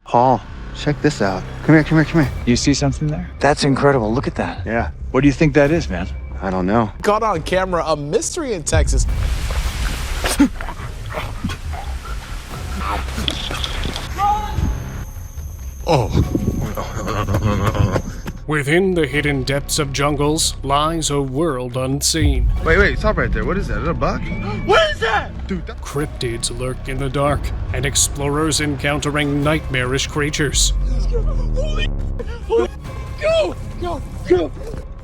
Paul, check this out. Come here, come here, come here. You see something there? That's incredible. Look at that. Yeah, What do you think that is, man? I don't know. Caught on camera a mystery in Texas. Within the hidden depths of jungles lies a world unseen. Wait, stop right there. What is that? Is that a buck? What is that? Dude, Cryptids lurk in the dark, and explorers encountering nightmarish creatures. Go!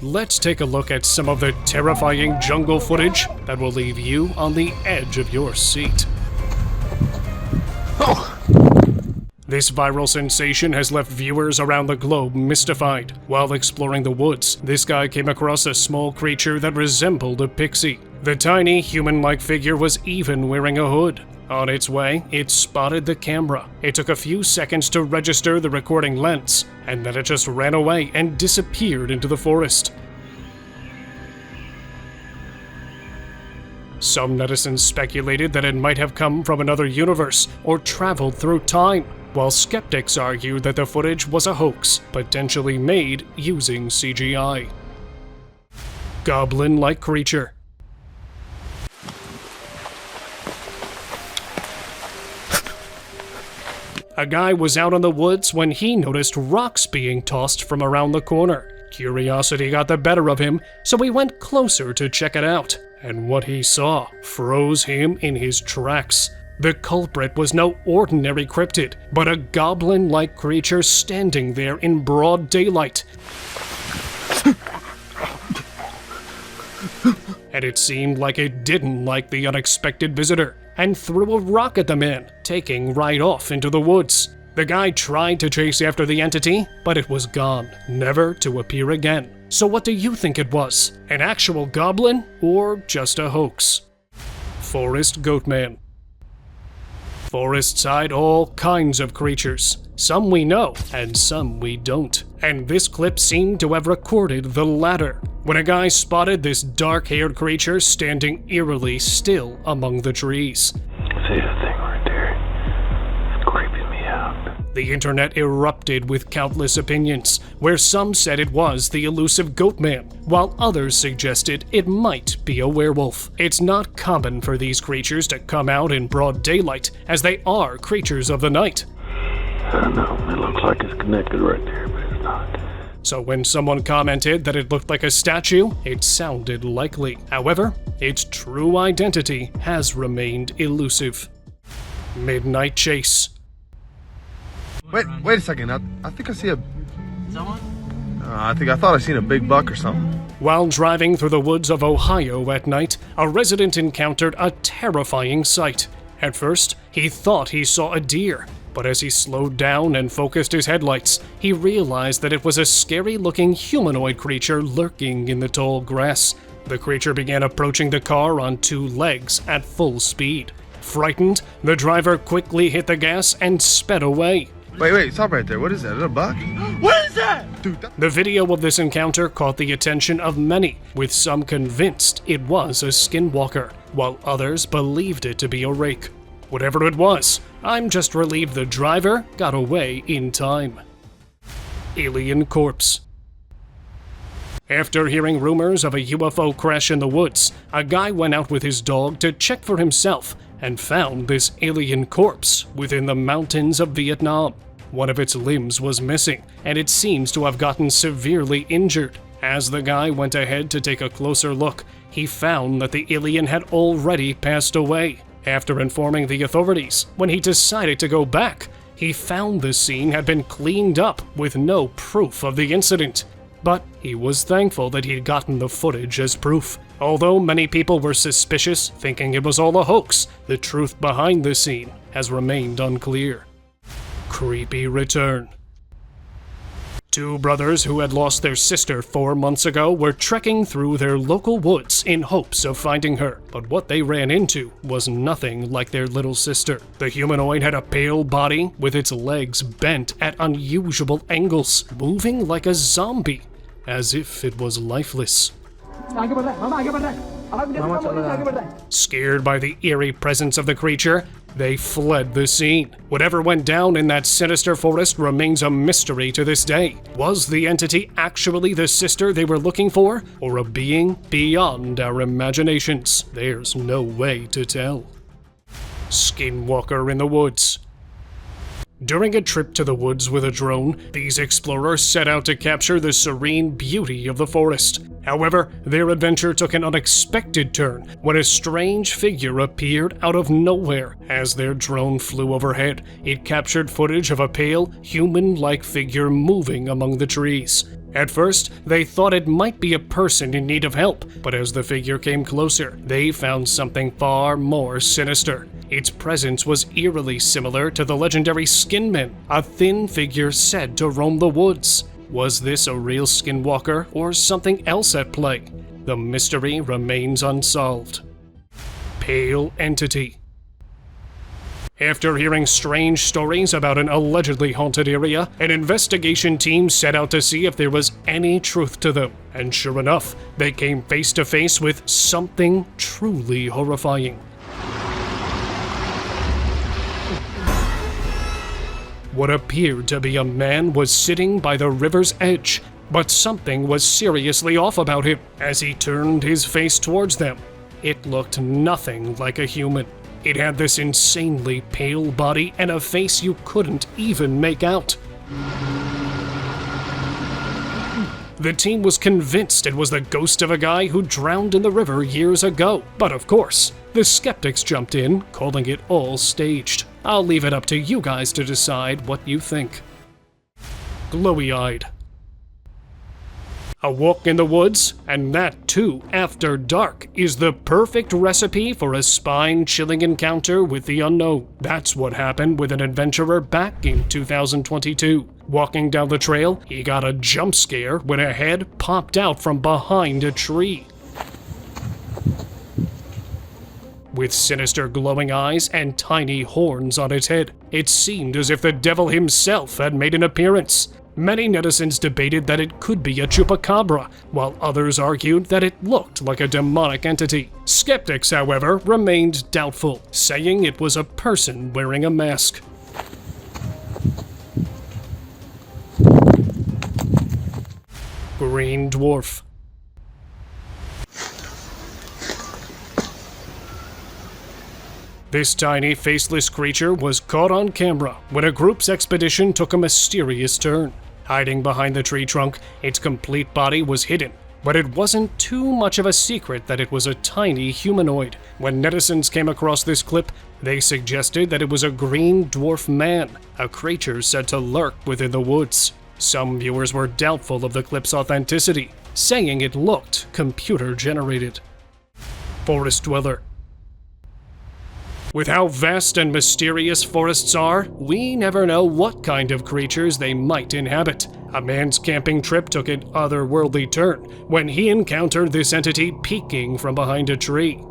Let's take a look at some of the terrifying jungle footage that will leave you on the edge of your seat. This viral sensation has left viewers around the globe mystified. While exploring the woods, this guy came across a small creature that resembled a pixie. The tiny, human-like figure was even wearing a hood. On its way, it spotted the camera. It took a few seconds to register the recording lens, and then it just ran away and disappeared into the forest. Some netizens speculated that it might have come from another universe or traveled through time, while skeptics argued that the footage was a hoax, potentially made using CGI. Goblin-like creature. A guy was out in the woods when he noticed rocks being tossed from around the corner. Curiosity got the better of him, so he went closer to check it out. And what he saw froze him in his tracks. The culprit was no ordinary cryptid, but a goblin-like creature standing there in broad daylight. And it seemed like it didn't like the unexpected visitor, and threw a rock at the man, taking right off into the woods. The guy tried to chase after the entity, but it was gone, never to appear again. So what do you think it was? An actual goblin, or just a hoax? Forest Goatman. Forests hide all kinds of creatures. Some we know, and some we don't. And this clip seemed to have recorded the latter, when a guy spotted this dark-haired creature standing eerily still among the trees. See that thing right there? It's creeping me out. The internet erupted with countless opinions, where some said it was the elusive Goatman, while others suggested it might be a werewolf. It's not common for these creatures to come out in broad daylight, as they are creatures of the night. I don't know, it looks like it's connected right there, but it's not. So when someone commented that it looked like a statue, it sounded likely. However, its true identity has remained elusive. Midnight Chase. wait a second. I think I see a... Someone? I thought I seen a big buck or something. While driving through the woods of Ohio at night, a resident encountered a terrifying sight. At first, he thought he saw a deer, but as he slowed down and focused his headlights, he realized that it was a scary-looking humanoid creature lurking in the tall grass. The creature began approaching the car on two legs at full speed. Frightened, the driver quickly hit the gas and sped away. Wait, stop right there. What is that? Is that a buck? What is that? Dude, The video of this encounter caught the attention of many, with some convinced it was a skinwalker, while others believed it to be a rake. Whatever it was, I'm just relieved the driver got away in time. Alien corpse. After hearing rumors of a UFO crash in the woods, a guy went out with his dog to check for himself and found this alien corpse within the mountains of Vietnam. One of its limbs was missing, and it seems to have gotten severely injured. As the guy went ahead to take a closer look, he found that the alien had already passed away. After informing the authorities, when he decided to go back, he found the scene had been cleaned up with no proof of the incident. But he was thankful that he'd gotten the footage as proof. Although many people were suspicious, thinking it was all a hoax, the truth behind the scene has remained unclear. Creepy return. Two brothers who had lost their sister 4 months ago were trekking through their local woods in hopes of finding her, but what they ran into was nothing like their little sister. The humanoid had a pale body with its legs bent at unusual angles, moving like a zombie, as if it was lifeless. Scared by the eerie presence of the creature, They fled the scene. Whatever went down in that sinister forest remains a mystery to this day. Was the entity actually the sister they were looking for, or a being beyond our imaginations? There's no way to tell. Skinwalker in the Woods. During a trip to the woods with a drone, these explorers set out to capture the serene beauty of the forest. However, their adventure took an unexpected turn when a strange figure appeared out of nowhere. As their drone flew overhead, it captured footage of a pale, human-like figure moving among the trees. At first, they thought it might be a person in need of help, but as the figure came closer, they found something far more sinister. Its presence was eerily similar to the legendary Skinman, a thin figure said to roam the woods. Was this a real skinwalker or something else at play? The mystery remains unsolved. Pale Entity. After hearing strange stories about an allegedly haunted area, an investigation team set out to see if there was any truth to them. And sure enough, they came face to face with something truly horrifying. What appeared to be a man was sitting by the river's edge, but something was seriously off about him as he turned his face towards them. It looked nothing like a human. It had this insanely pale body and a face you couldn't even make out. The team was convinced it was the ghost of a guy who drowned in the river years ago. But of course, the skeptics jumped in, calling it all staged. I'll leave it up to you guys to decide what you think. Glowy Eyed. A walk in the woods, and that too after dark, is the perfect recipe for a spine-chilling encounter with the unknown. That's what happened with an adventurer back in 2022. Walking down the trail, he got a jump scare when a head popped out from behind a tree. With sinister glowing eyes and tiny horns on its head, it seemed as if the devil himself had made an appearance. Many netizens debated that it could be a chupacabra, while others argued that it looked like a demonic entity. Skeptics, however, remained doubtful, saying it was a person wearing a mask. Green Dwarf. This tiny, faceless creature was caught on camera when a group's expedition took a mysterious turn. Hiding behind the tree trunk, its complete body was hidden, but it wasn't too much of a secret that it was a tiny humanoid. When netizens came across this clip, they suggested that it was a green dwarf man, a creature said to lurk within the woods. Some viewers were doubtful of the clip's authenticity, saying it looked computer-generated. Forest Dweller. With how vast and mysterious forests are, we never know what kind of creatures they might inhabit. A man's camping trip took an otherworldly turn when he encountered this entity peeking from behind a tree.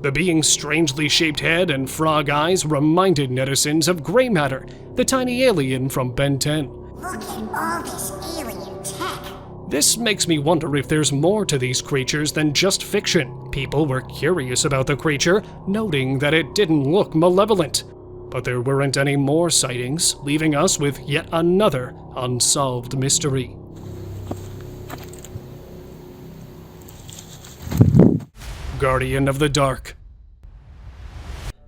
The being's strangely shaped head and frog eyes reminded netizens of Grey Matter, the tiny alien from Ben 10. Look at all this alien tech. This makes me wonder if there's more to these creatures than just fiction. People were curious about the creature, noting that it didn't look malevolent. But there weren't any more sightings, leaving us with yet another unsolved mystery. Guardian of the Dark.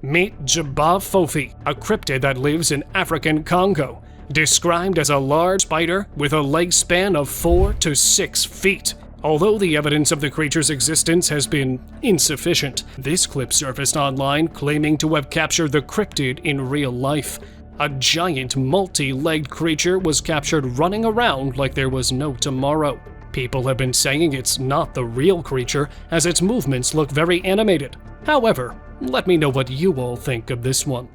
Meet Jabba-Fofi, a cryptid that lives in African Congo. Described as a large spider with a leg span of 4 to 6 feet. Although the evidence of the creature's existence has been insufficient, this clip surfaced online claiming to have captured the cryptid in real life. A giant multi-legged creature was captured running around like there was no tomorrow. People have been saying it's not the real creature, as its movements look very animated. However, let me know what you all think of this one.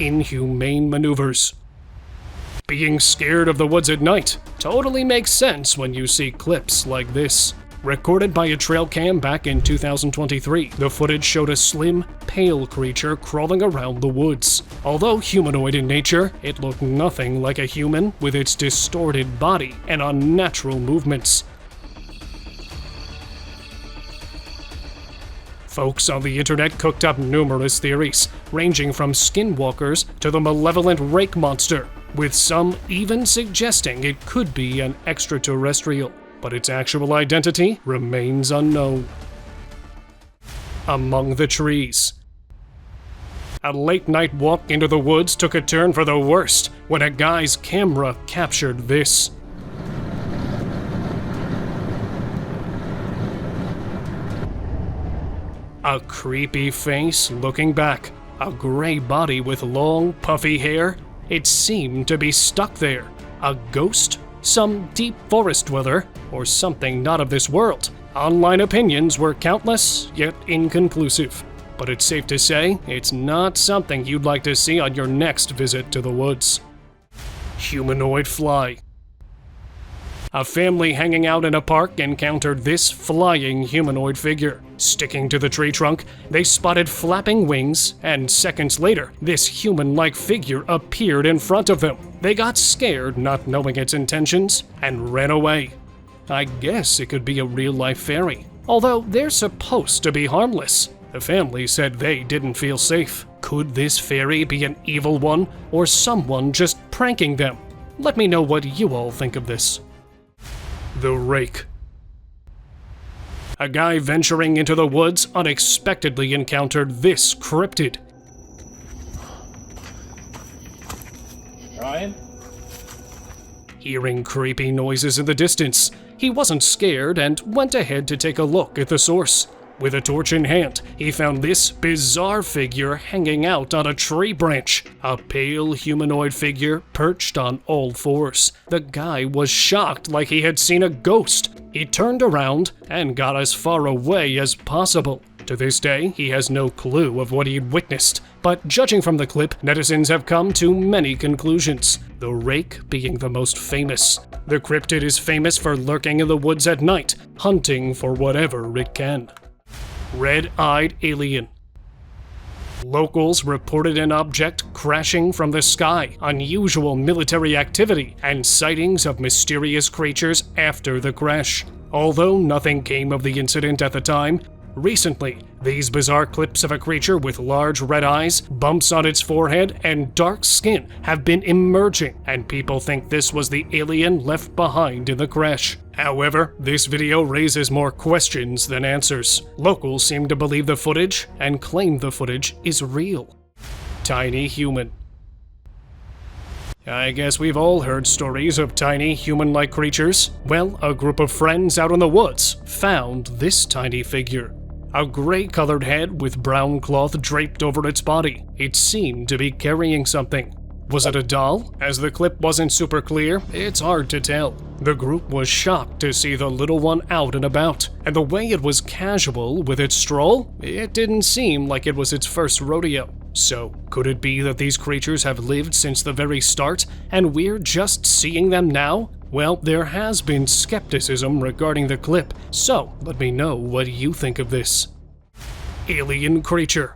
Inhumane maneuvers. Being scared of the woods at night totally makes sense when you see clips like this. Recorded by a trail cam back in 2023, the footage showed a slim, pale creature crawling around the woods. Although humanoid in nature, it looked nothing like a human with its distorted body and unnatural movements. Folks on the internet cooked up numerous theories, ranging from skinwalkers to the malevolent Rake monster, with some even suggesting it could be an extraterrestrial, but its actual identity remains unknown. Among the trees. A late-night walk into the woods took a turn for the worst when a guy's camera captured this. A creepy face looking back, a gray body with long, puffy hair. It seemed to be stuck there. A ghost? Some deep forest dweller? Or something not of this world? Online opinions were countless, yet inconclusive. But it's safe to say, it's not something you'd like to see on your next visit to the woods. Humanoid fly. A family hanging out in a park encountered this flying humanoid figure. Sticking to the tree trunk, they spotted flapping wings, and seconds later, this human-like figure appeared in front of them. They got scared, not knowing its intentions, and ran away. I guess it could be a real-life fairy, although they're supposed to be harmless. The family said they didn't feel safe. Could this fairy be an evil one, or someone just pranking them? Let me know what you all think of this. The Rake. A guy venturing into the woods unexpectedly encountered this cryptid. Ryan? Hearing creepy noises in the distance, he wasn't scared and went ahead to take a look at the source. With a torch in hand, he found this bizarre figure hanging out on a tree branch. A pale humanoid figure perched on all fours. The guy was shocked like he had seen a ghost. He turned around and got as far away as possible. To this day, he has no clue of what he'd witnessed, but judging from the clip, netizens have come to many conclusions, the Rake being the most famous. The cryptid is famous for lurking in the woods at night, hunting for whatever it can. Red-eyed alien. Locals reported an object crashing from the sky, unusual military activity, and sightings of mysterious creatures after the crash. Although nothing came of the incident at the time, recently, these bizarre clips of a creature with large red eyes, bumps on its forehead, and dark skin have been emerging, and people think this was the alien left behind in the crash. However, this video raises more questions than answers. Locals seem to believe the footage and claim the footage is real. Tiny human. I guess we've all heard stories of tiny human-like creatures. Well, a group of friends out in the woods found this tiny figure. A gray-colored head with brown cloth draped over its body. It seemed to be carrying something. Was it a doll? As the clip wasn't super clear, it's hard to tell. The group was shocked to see the little one out and about, and the way it was casual with its stroll, it didn't seem like it was its first rodeo. So, could it be that these creatures have lived since the very start, and we're just seeing them now? Well, there has been skepticism regarding the clip, so let me know what you think of this. Alien creature.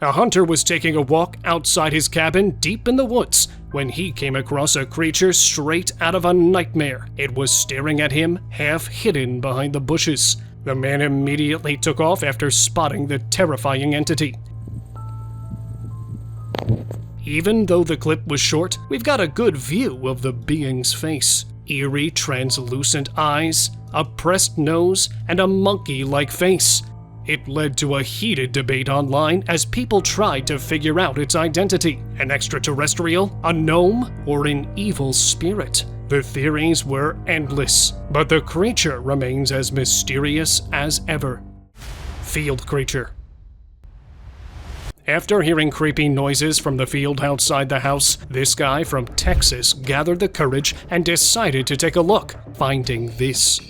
A hunter was taking a walk outside his cabin deep in the woods when he came across a creature straight out of a nightmare. It was staring at him, half hidden behind the bushes. The man immediately took off after spotting the terrifying entity. Even though the clip was short, we've got a good view of the being's face. Eerie, translucent eyes, a pressed nose, and a monkey-like face. It led to a heated debate online as people tried to figure out its identity. An extraterrestrial, a gnome, or an evil spirit? The theories were endless, but the creature remains as mysterious as ever. Field creature. After hearing creepy noises from the field outside the house, this guy from Texas gathered the courage and decided to take a look, finding this.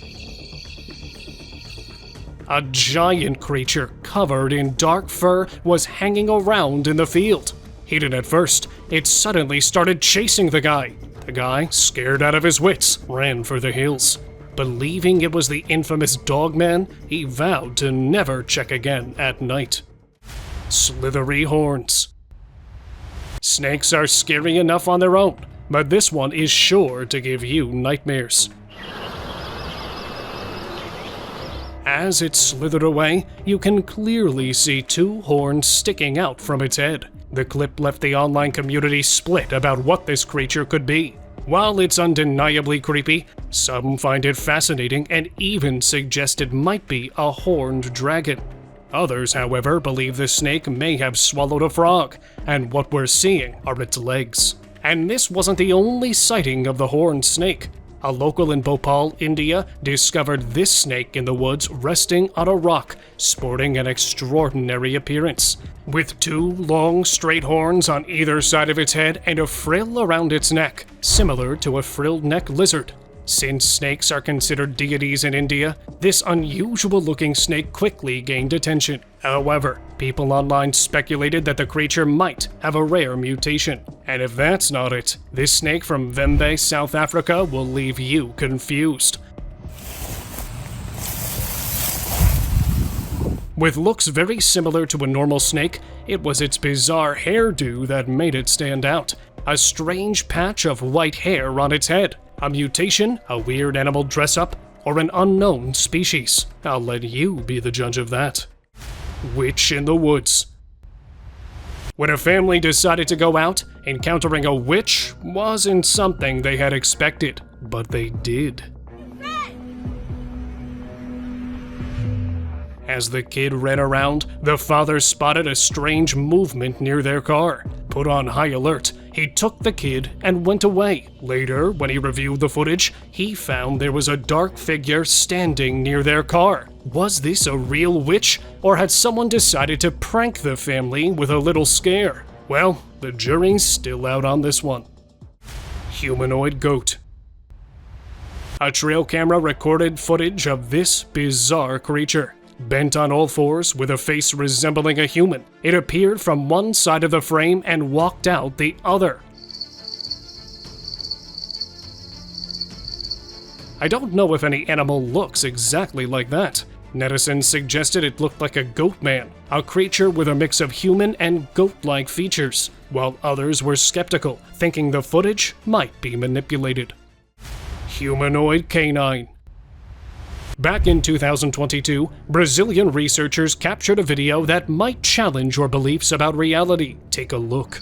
A giant creature covered in dark fur was hanging around in the field. Hidden at first, it suddenly started chasing the guy. The guy, scared out of his wits, ran for the hills. Believing it was the infamous Dogman, he vowed to never check again at night. Slithery horns. Snakes are scary enough on their own, but this one is sure to give you nightmares. As it slithered away, you can clearly see two horns sticking out from its head. The clip left the online community split about what this creature could be. While it's undeniably creepy, some find it fascinating and even suggest it might be a horned dragon. Others, however, believe the snake may have swallowed a frog, and what we're seeing are its legs. And this wasn't the only sighting of the horned snake. A local in Bhopal, India, discovered this snake in the woods resting on a rock, sporting an extraordinary appearance. With two long, straight horns on either side of its head and a frill around its neck, similar to a frilled neck lizard. Since snakes are considered deities in India, this unusual-looking snake quickly gained attention. However, people online speculated that the creature might have a rare mutation. And if that's not it, this snake from Vembe, South Africa will leave you confused. With looks very similar to a normal snake, it was its bizarre hairdo that made it stand out. A strange patch of white hair on its head. A mutation, a weird animal dress-up, or an unknown species. I'll let you be the judge of that. Witch in the Woods. When a family decided to go out, encountering a witch wasn't something they had expected, but they did. As the kid ran around, the father spotted a strange movement near their car. Put on high alert, he took the kid and went away. Later, when he reviewed the footage, he found there was a dark figure standing near their car. Was this a real witch, or had someone decided to prank the family with a little scare? Well, the jury's still out on this one. Humanoid goat. A trail camera recorded footage of this bizarre creature. Bent on all fours, with a face resembling a human, it appeared from one side of the frame and walked out the other. I don't know if any animal looks exactly like that. Netizens suggested it looked like a Goatman, a creature with a mix of human and goat-like features, while others were skeptical, thinking the footage might be manipulated. Humanoid canine. Back in 2022, Brazilian researchers captured a video that might challenge your beliefs about reality. Take a look.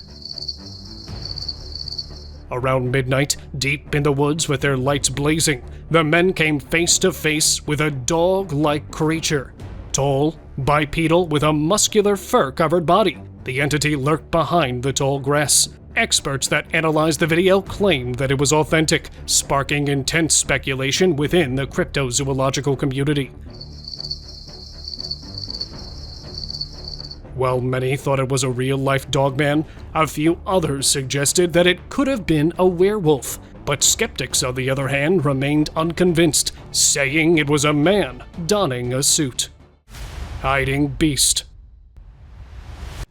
Around midnight, deep in the woods with their lights blazing, the men came face to face with a dog-like creature. Tall, bipedal, with a muscular fur-covered body. The entity lurked behind the tall grass. Experts that analyzed the video claimed that it was authentic, sparking intense speculation within the cryptozoological community. While many thought it was a real-life dogman, a few others suggested that it could have been a werewolf, but skeptics, on the other hand, remained unconvinced, saying it was a man donning a suit. Hiding beast.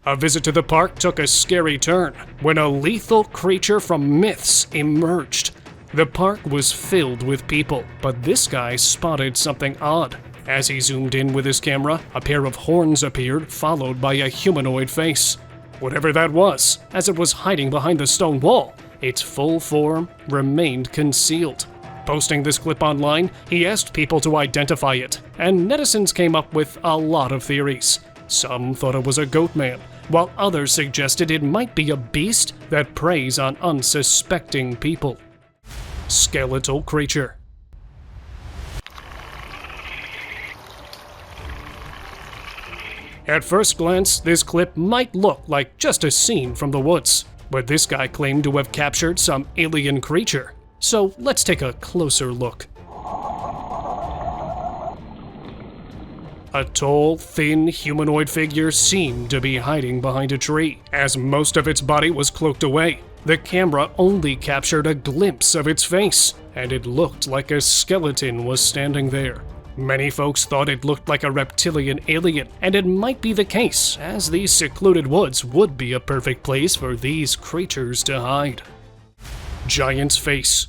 A visit to the park took a scary turn when a lethal creature from myths emerged. The park was filled with people, but this guy spotted something odd. As he zoomed in with his camera, a pair of horns appeared, followed by a humanoid face. Whatever that was, as it was hiding behind the stone wall, its full form remained concealed. Posting this clip online, he asked people to identify it, and netizens came up with a lot of theories. Some thought it was a Goatman, while others suggested it might be a beast that preys on unsuspecting people. Skeletal creature. At first glance, this clip might look like just a scene from the woods, but this guy claimed to have captured some alien creature. So let's take a closer look. A tall, thin, humanoid figure seemed to be hiding behind a tree. As most of its body was cloaked away, the camera only captured a glimpse of its face, and it looked like a skeleton was standing there. Many folks thought it looked like a reptilian alien, and it might be the case, as these secluded woods would be a perfect place for these creatures to hide. Giant's face.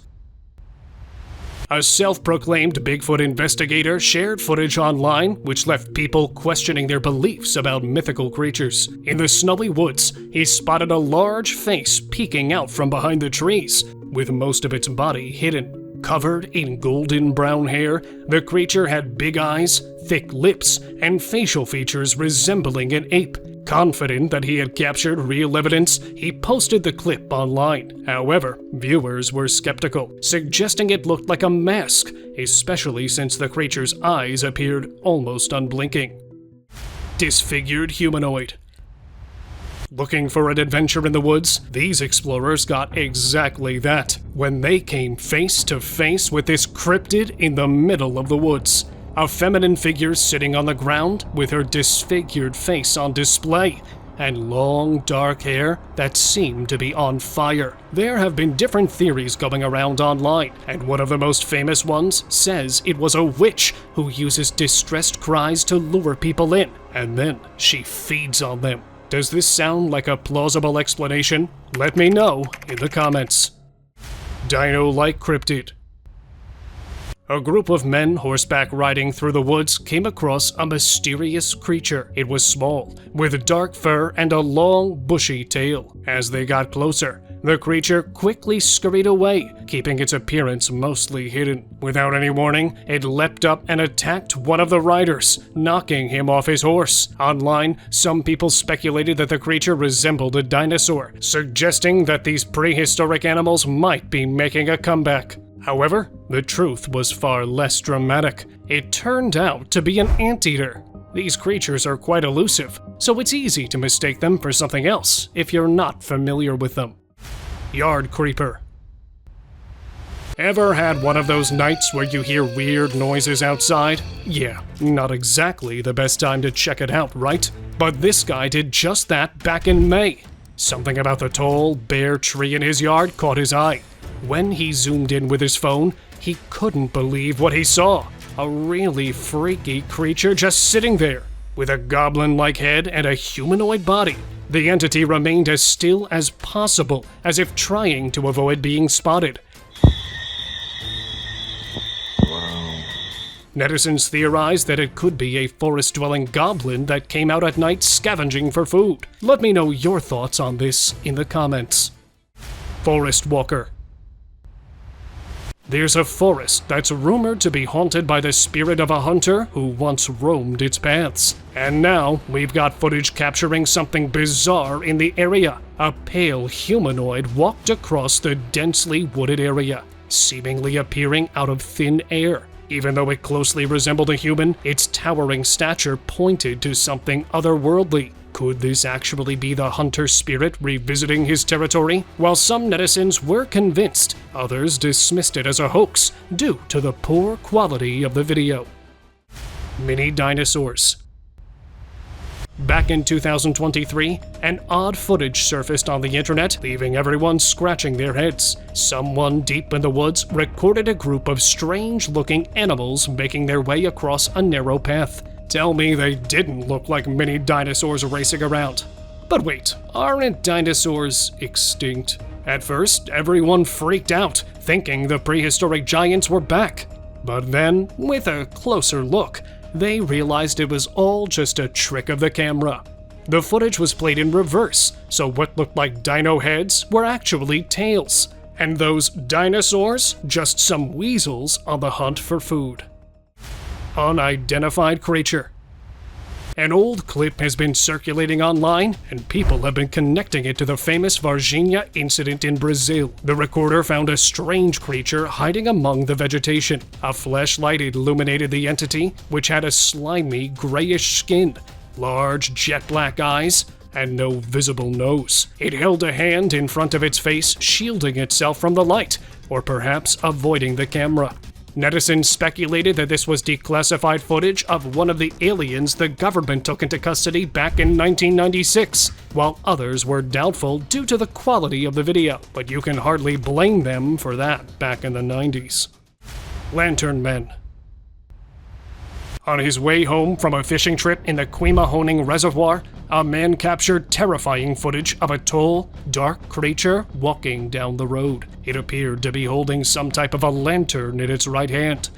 A self-proclaimed Bigfoot investigator shared footage online which left people questioning their beliefs about mythical creatures. In the snowy woods, he spotted a large face peeking out from behind the trees, with most of its body hidden. Covered in golden brown hair, the creature had big eyes, thick lips, and facial features resembling an ape. Confident that he had captured real evidence, he posted the clip online. However, viewers were skeptical, suggesting it looked like a mask, especially since the creature's eyes appeared almost unblinking. Disfigured humanoid. Looking for an adventure in the woods? These explorers got exactly that when they came face to face with this cryptid in the middle of the woods. A feminine figure sitting on the ground with her disfigured face on display and long dark hair that seemed to be on fire. There have been different theories going around online, and one of the most famous ones says it was a witch who uses distressed cries to lure people in, and then she feeds on them. Does this sound like a plausible explanation? Let me know in the comments. Dino-like cryptid. A group of men horseback riding through the woods came across a mysterious creature. It was small, with dark fur and a long, bushy tail. As they got closer, the creature quickly scurried away, keeping its appearance mostly hidden. Without any warning, it leapt up and attacked one of the riders, knocking him off his horse. Online, some people speculated that the creature resembled a dinosaur, suggesting that these prehistoric animals might be making a comeback. However, the truth was far less dramatic. It turned out to be an anteater. These creatures are quite elusive, so it's easy to mistake them for something else if you're not familiar with them. Yard creeper. Ever had one of those nights where you hear weird noises outside? Yeah, not exactly the best time to check it out, right? But this guy did just that back in May. Something about the tall, bare tree in his yard caught his eye. When he zoomed in with his phone, he couldn't believe what he saw. A really freaky creature just sitting there, with a goblin-like head and a humanoid body. The entity remained as still as possible, as if trying to avoid being spotted. Netizens theorized that it could be a forest-dwelling goblin that came out at night scavenging for food. Let me know your thoughts on this in the comments. Forest walker. There's a forest that's rumored to be haunted by the spirit of a hunter who once roamed its paths. And now, we've got footage capturing something bizarre in the area. A pale humanoid walked across the densely wooded area, seemingly appearing out of thin air. Even though it closely resembled a human, its towering stature pointed to something otherworldly. Could this actually be the hunter spirit revisiting his territory? While some netizens were convinced, others dismissed it as a hoax due to the poor quality of the video. Mini dinosaurs. Back in 2023, an odd footage surfaced on the internet, leaving everyone scratching their heads. Someone deep in the woods recorded a group of strange-looking animals making their way across a narrow path. Tell me they didn't look like mini dinosaurs racing around. But wait, aren't dinosaurs extinct? At first, everyone freaked out, thinking the prehistoric giants were back. But then, with a closer look, they realized it was all just a trick of the camera. The footage was played in reverse, so what looked like dino heads were actually tails. And those dinosaurs, just some weasels on the hunt for food. Unidentified creature. An old clip has been circulating online, and people have been connecting it to the famous Varginha incident in Brazil. The recorder found a strange creature hiding among the vegetation. A flashlight illuminated the entity, which had a slimy, grayish skin, large jet-black eyes, and no visible nose. It held a hand in front of its face, shielding itself from the light, or perhaps avoiding the camera. Netizens speculated that this was declassified footage of one of the aliens the government took into custody back in 1996, while others were doubtful due to the quality of the video, but you can hardly blame them for that back in the 90s. Lantern Men. On his way home from a fishing trip in the Quimahoning Reservoir, a man captured terrifying footage of a tall, dark creature walking down the road. It appeared to be holding some type of a lantern in its right hand.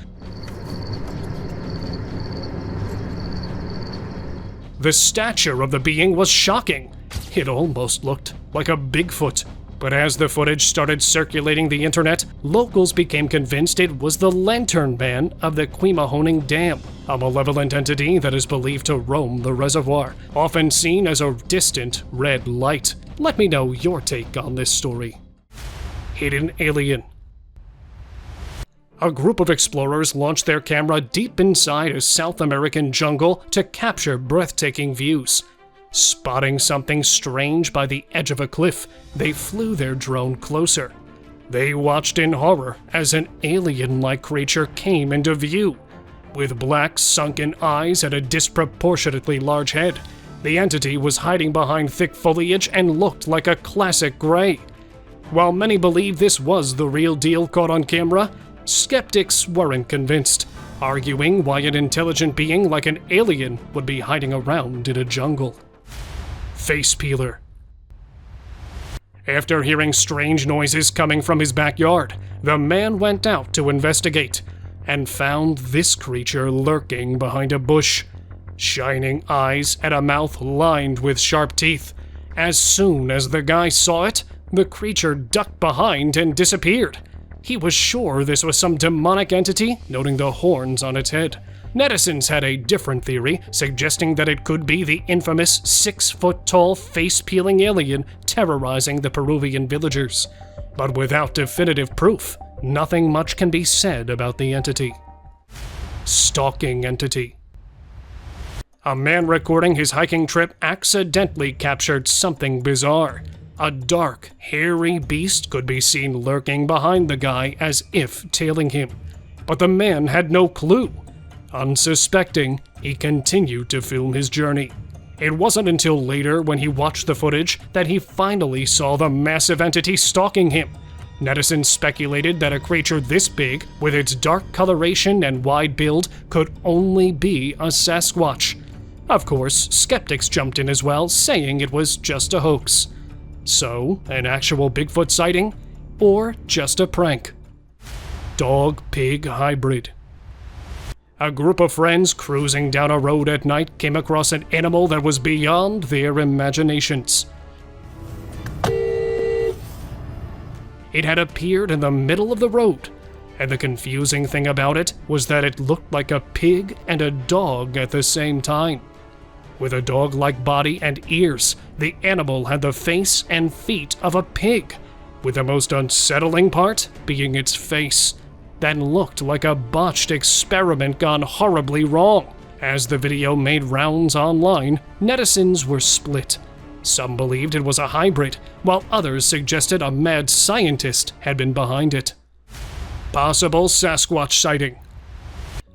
The stature of the being was shocking. It almost looked like a Bigfoot, But as the footage started circulating the internet, locals became convinced it was the Lantern Man of the Quemahoning Dam, a malevolent entity that is believed to roam the reservoir, often seen as a distant red light. Let me know your take on this story. Hidden Alien. A group of explorers launched their camera deep inside a South American jungle to capture breathtaking views. Spotting something strange by the edge of a cliff, they flew their drone closer. They watched in horror as an alien-like creature came into view. With black, sunken eyes and a disproportionately large head, the entity was hiding behind thick foliage and looked like a classic gray. While many believed this was the real deal caught on camera, skeptics weren't convinced, arguing why an intelligent being like an alien would be hiding around in a jungle. Face peeler. After hearing strange noises coming from his backyard, the man went out to investigate and found this creature lurking behind a bush. Shining eyes and a mouth lined with sharp teeth. As soon as the guy saw it, the creature ducked behind and disappeared. He was sure this was some demonic entity, noting the horns on its head. Netizens had a different theory, suggesting that it could be the infamous 6-foot-tall face-peeling alien terrorizing the Peruvian villagers. But without definitive proof, nothing much can be said about the entity. Stalking entity. A man recording his hiking trip accidentally captured something bizarre. A dark, hairy beast could be seen lurking behind the guy as if tailing him. But the man had no clue. Unsuspecting, he continued to film his journey. It wasn't until later when he watched the footage that he finally saw the massive entity stalking him. Netizens speculated that a creature this big, with its dark coloration and wide build, could only be a Sasquatch. Of course, skeptics jumped in as well, saying it was just a hoax. So, an actual Bigfoot sighting? Or just a prank? Dog-pig hybrid. A group of friends cruising down a road at night came across an animal that was beyond their imaginations. It had appeared in the middle of the road, and the confusing thing about it was that it looked like a pig and a dog at the same time. With a dog-like body and ears, the animal had the face and feet of a pig, with the most unsettling part being its face. That looked like a botched experiment gone horribly wrong. As the video made rounds online, netizens were split. Some believed it was a hybrid, while others suggested a mad scientist had been behind it. Possible Sasquatch sighting.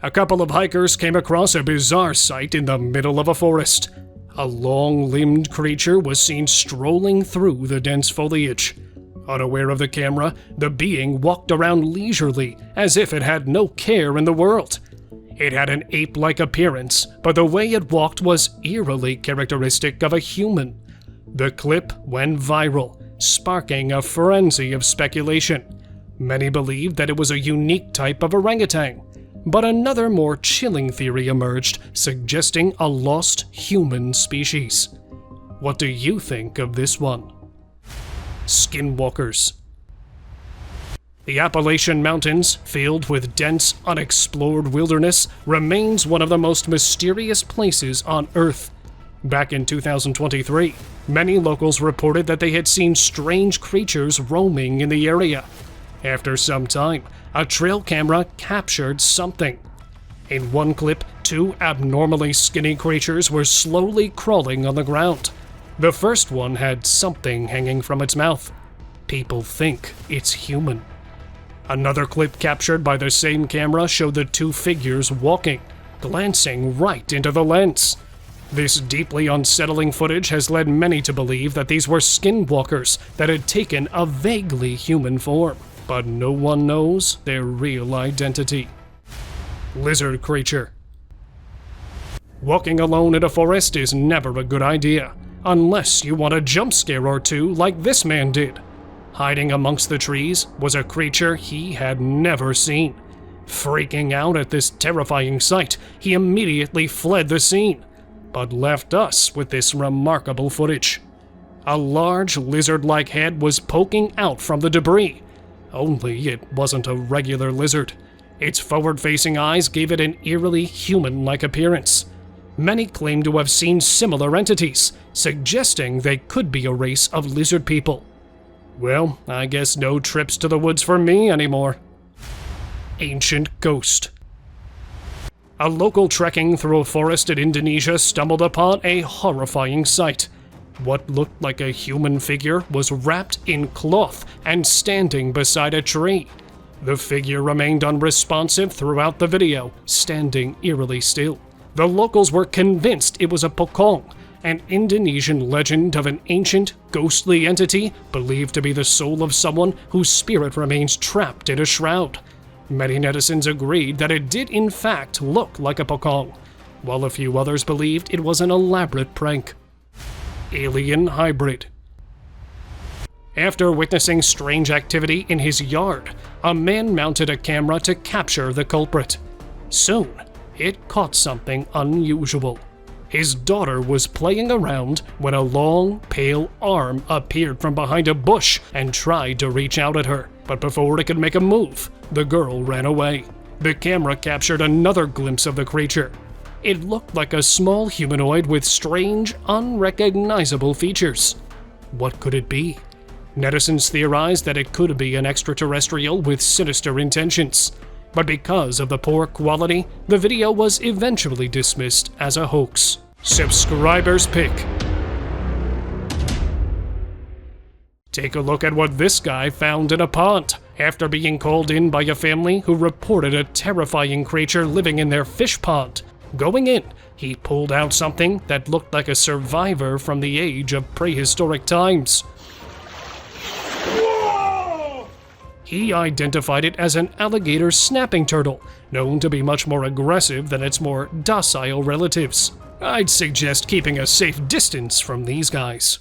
A couple of hikers came across a bizarre sight in the middle of a forest. A long-limbed creature was seen strolling through the dense foliage. Unaware of the camera, the being walked around leisurely, as if it had no care in the world. It had an ape-like appearance, but the way it walked was eerily characteristic of a human. The clip went viral, sparking a frenzy of speculation. Many believed that it was a unique type of orangutan, but another more chilling theory emerged, suggesting a lost human species. What do you think of this one? Skinwalkers. The Appalachian Mountains, filled with dense, unexplored wilderness, remains one of the most mysterious places on Earth. Back in 2023, many locals reported that they had seen strange creatures roaming in the area. After some time, a trail camera captured something. In one clip, two abnormally skinny creatures were slowly crawling on the ground. The first one had something hanging from its mouth. People think it's human. Another clip captured by the same camera showed the two figures walking, glancing right into the lens. This deeply unsettling footage has led many to believe that these were skinwalkers that had taken a vaguely human form, but no one knows their real identity. Lizard creature. Walking alone in a forest is never a good idea, unless you want a jump scare or two like this man did. Hiding amongst the trees was a creature he had never seen. Freaking out at this terrifying sight, he immediately fled the scene, but left us with this remarkable footage. A large lizard-like head was poking out from the debris. Only it wasn't a regular lizard. Its forward-facing eyes gave it an eerily human-like appearance. Many claim to have seen similar entities, suggesting they could be a race of lizard people. Well, I guess no trips to the woods for me anymore. Ancient Ghost. A local trekking through a forest in Indonesia stumbled upon a horrifying sight. What looked like a human figure was wrapped in cloth and standing beside a tree. The figure remained unresponsive throughout the video, standing eerily still. The locals were convinced it was a pocong, an Indonesian legend of an ancient, ghostly entity believed to be the soul of someone whose spirit remains trapped in a shroud. Many netizens agreed that it did in fact look like a pocong, while a few others believed it was an elaborate prank. Alien Hybrid. After witnessing strange activity in his yard, a man mounted a camera to capture the culprit. Soon, it caught something unusual. His daughter was playing around when a long, pale arm appeared from behind a bush and tried to reach out at her, but before it could make a move, the girl ran away. The camera captured another glimpse of the creature. It looked like a small humanoid with strange, unrecognizable features. What could it be? Netizens theorized that it could be an extraterrestrial with sinister intentions, but because of the poor quality, the video was eventually dismissed as a hoax. Subscriber's pick. Take a look at what this guy found in a pond after being called in by a family who reported a terrifying creature living in their fish pond. Going in, he pulled out something that looked like a survivor from the age of prehistoric times. He identified it as an alligator snapping turtle, known to be much more aggressive than its more docile relatives. I'd suggest keeping a safe distance from these guys.